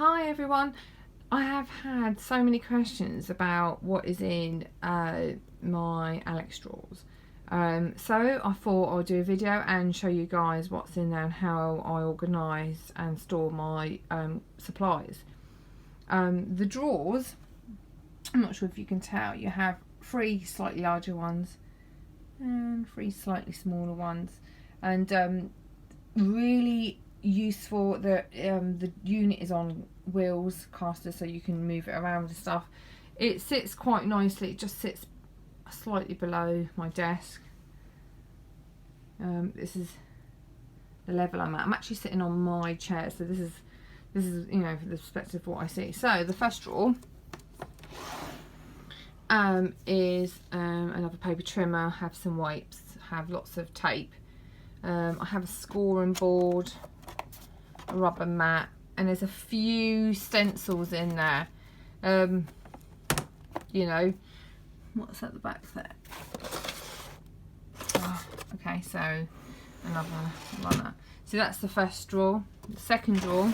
Hi everyone. I have had so many questions about what is in my Alex drawers. So I thought I'll do a video and show you guys what's in there and how I organise and store my supplies. The drawers, I'm not sure if you can tell, you have 3 slightly larger ones and 3 slightly smaller ones, and really useful. The unit is on wheels, casters, so you can move it around and stuff. It sits quite nicely. It just sits slightly below my desk. This is the level I'm at. I'm actually sitting on my chair, so this is you know, from the perspective of what I see. So the first drawer is another paper trimmer, have some wipes, have lots of tape. I have a scoring board, a rubber mat, and there's a few stencils in there. You know, what's at the back there? Oh, okay, so another runner. So that's the first drawer. The second drawer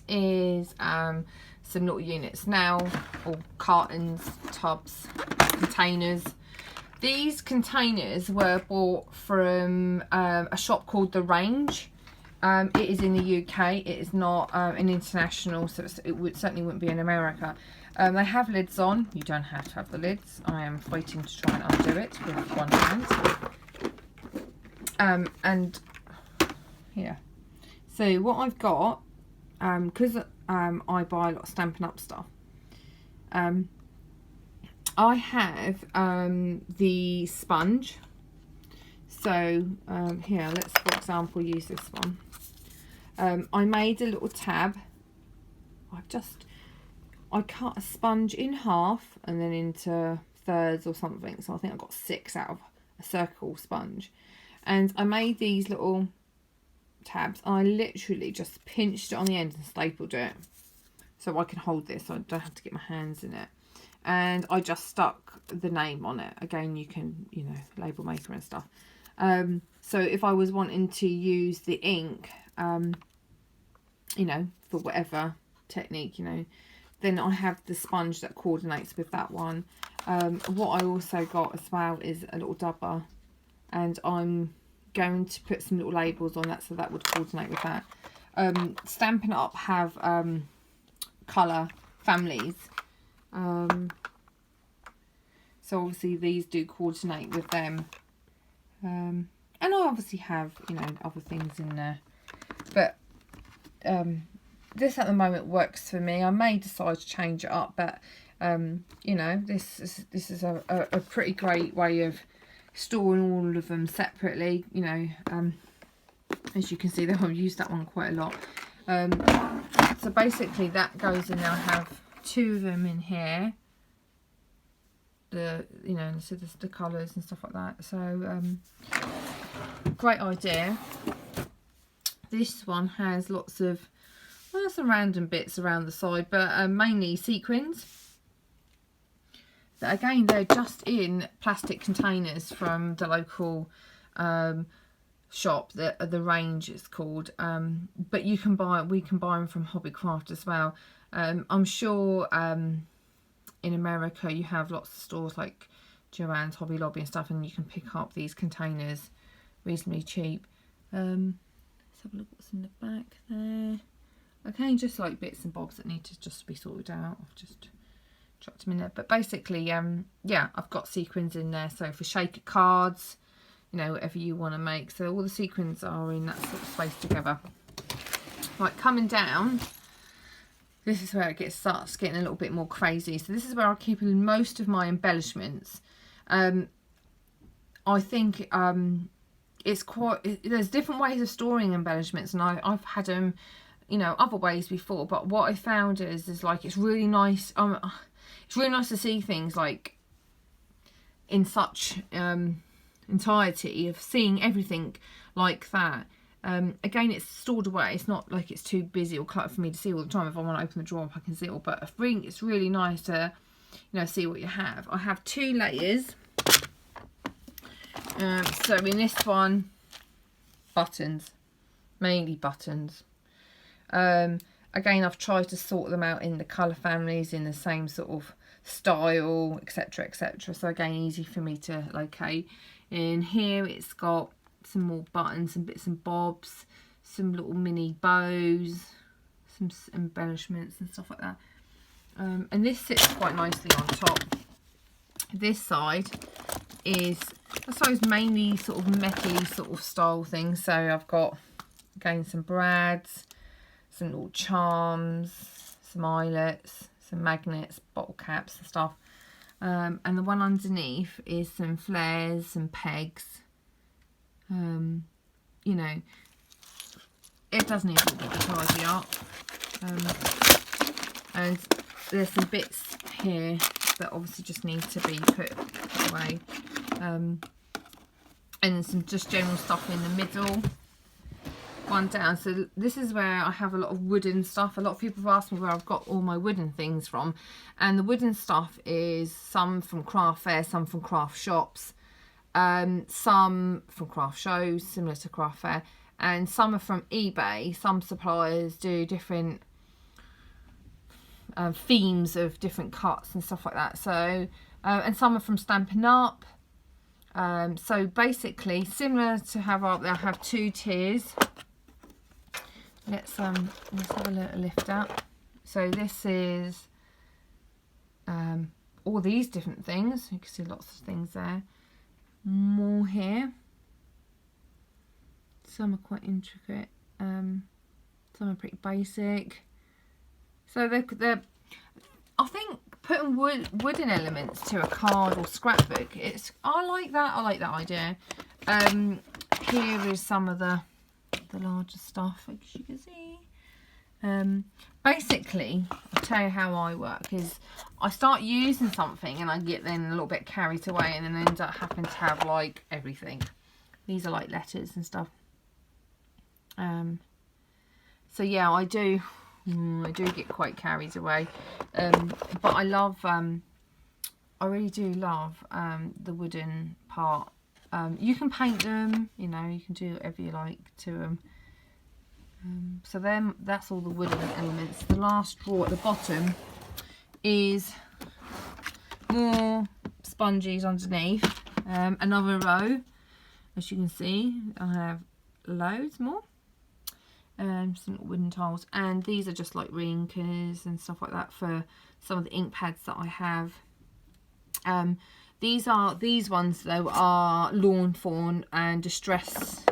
is some little units now, or cartons, tubs, containers. These containers were bought from a shop called The Range. It is in the UK. It is not an international, so it certainly wouldn't be in America. They have lids on. You don't have to have the lids. I am fighting to try and undo it with one hand. And yeah. So what I've got, because I buy a lot of Stampin' Up stuff, I have the sponge. So here, let's for example use this one. I made a little tab. I cut a sponge in half and then into thirds or something. So I think I got 6 out of a circle sponge. And I made these little tabs. I literally just pinched it on the end and stapled it so I can hold this, so I don't have to get my hands in it. And I just stuck the name on it. Again, you can, you know, label maker and stuff. So if I was wanting to use the ink, you know, for whatever technique, you know, then I have the sponge that coordinates with that one. What I also got as well is a little dubber, and I'm going to put some little labels on that, so that would coordinate with that. Stampin' Up have colour families. So obviously these do coordinate with them. And I obviously have, you know, other things in there. But this at the moment works for me. I may decide to change it up, but you know, this is a pretty great way of storing all of them separately. You know, as you can see, I've used that one quite a lot. So basically that goes in there. I have 2 of them in here. You know, so there's the colours and stuff like that. So great idea. This one has lots of, well, some random bits around the side, but mainly sequins. But again, they're just in plastic containers from the local shop, the Range is called. But we can buy them from Hobbycraft as well. I'm sure in America you have lots of stores like Joann's, Hobby Lobby and stuff, and you can pick up these containers reasonably cheap. Let's have a look what's in the back there. Okay, just like bits and bobs that need to just be sorted out. I've just chucked them in there. But basically, yeah, I've got sequins in there. So for shaker cards, you know, whatever you want to make. So all the sequins are in that sort of space together. Right, coming down, this is where it starts getting a little bit more crazy. So this is where I keep most of my embellishments. I think it's there's different ways of storing embellishments, and I've had them, you know, other ways before. But what I found is like it's really nice. It's really nice to see things like in such entirety, of seeing everything like that. Again, it's stored away. It's not like it's too busy or cluttered for me to see all the time. If I want to open the drawer up, I can see it all. But I think it's really nice to, you know, see what you have. I have 2 layers. So in this one, buttons, mainly buttons. Again, I've tried to sort them out in the colour families, in the same sort of style, etc, etc. So again, easy for me to locate. In here it's got some more buttons and bits and bobs, some little mini bows, some embellishments and stuff like that. And this sits quite nicely on top. This side is, I suppose, mainly sort of metally sort of style things. So I've got, again, some brads, some little charms, some eyelets, some magnets, bottle caps and stuff. And the one underneath is some flares, some pegs. You know, it does need a little bit of tidy up. And there's some bits here that obviously just need to be put away. And then some just general stuff in the middle. One down. So this is where I have a lot of wooden stuff. A lot of people have asked me where I've got all my wooden things from, and the wooden stuff is some from craft fairs, some from craft shops, some from craft shows similar to craft fair, and some are from eBay. Some suppliers do different themes of different cuts and stuff like that. So and some are from Stampin' Up. So basically similar to how I have two tiers. Let's have a little lift up. So this is all these different things. You can see lots of things there. More here. Some are quite intricate. Some are pretty basic. So they're I think putting wooden elements to a card or scrapbook, I like that idea. Here is some of the larger stuff, as you can see. Basically, I'll tell you how I work is I start using something and I get then a little bit carried away and then end up having to have like everything. These are like letters and stuff. So yeah, I do get quite carried away. But I love, I really do love the wooden part. You can paint them, you know, you can do whatever you like to them. So then that's all the wooden elements. The last drawer at the bottom is more sponges underneath. Another row, as you can see, I have loads more. Some wooden tiles, and these are just like re-inkers and stuff like that for some of the ink pads that I have. These ones though are lawn fawn and distress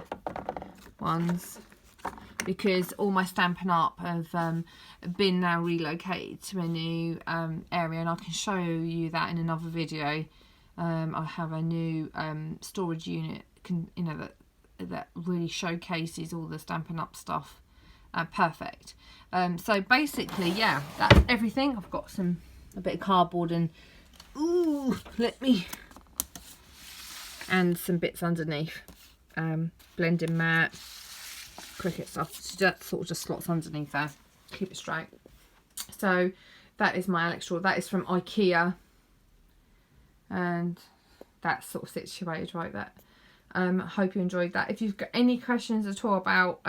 ones, because all my Stampin' Up have been now relocated to a new area, and I can show you that in another video. I have a new storage unit, you know, that really showcases all the Stampin' Up stuff. Perfect. So basically, yeah, that's everything. I've got a bit of cardboard and and some bits underneath. Blending mat, Cricut stuff. So that sort of just slots underneath there. Keep it straight. So that is my Alex drawer. That is from Ikea, and that's sort of situated right there. I hope you enjoyed that. If you've got any questions at all about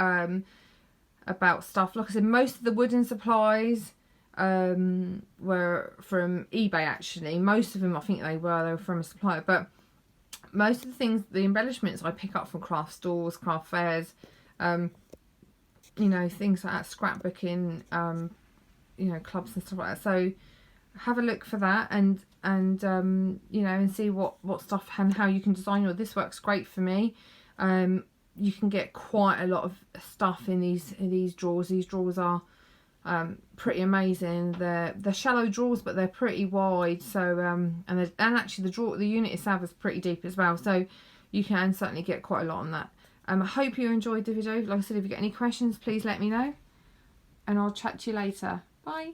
stuff, like I said, most of the wooden supplies were from eBay actually. Most of them, I think they were from a supplier, but most of the things, the embellishments, I pick up from craft stores, craft fairs, you know, things like that, scrapbooking, you know, clubs and stuff like that. So have a look for that, and you know, and see what stuff and how you can design your. This works great for me. You can get quite a lot of stuff in these drawers. These drawers are pretty amazing. They're shallow drawers, but they're pretty wide. So and actually the unit itself is pretty deep as well. So you can certainly get quite a lot on that. I hope you enjoyed the video. Like I said, if you get any questions, please let me know, and I'll chat to you later. Bye.